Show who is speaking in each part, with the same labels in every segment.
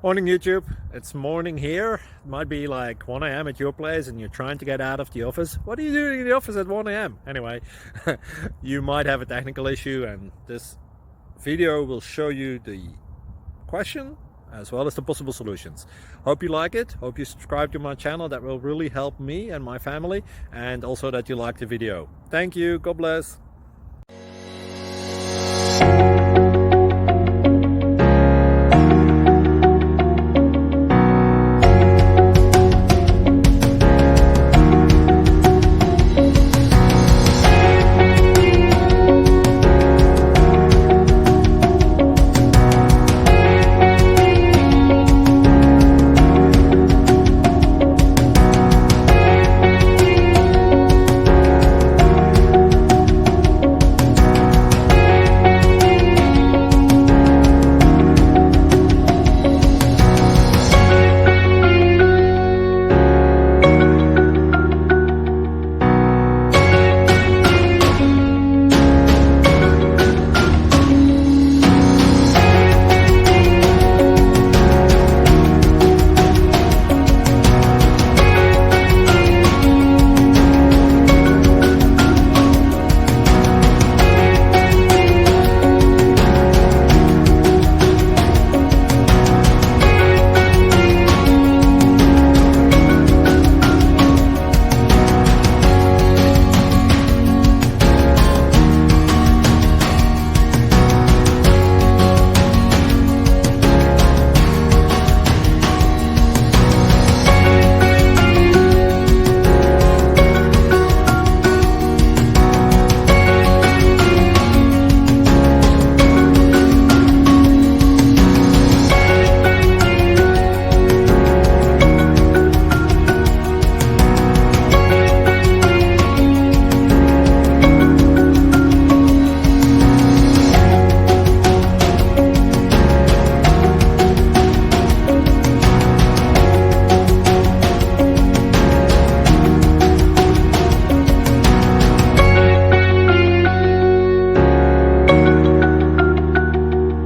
Speaker 1: Morning YouTube, it's morning here. It might be like 1 a.m. at your place and you're trying to get out of the office. What are you doing in the office at 1 a.m.? Anyway, you might have a technical issue and this video will show you the question as well as the possible solutions. Hope you like it, hope you subscribe to my channel. That will really help me and my family, and also that you like the video. Thank you, God bless.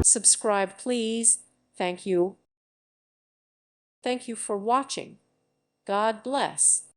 Speaker 2: Subscribe, please. Thank you. Thank you for watching. God bless.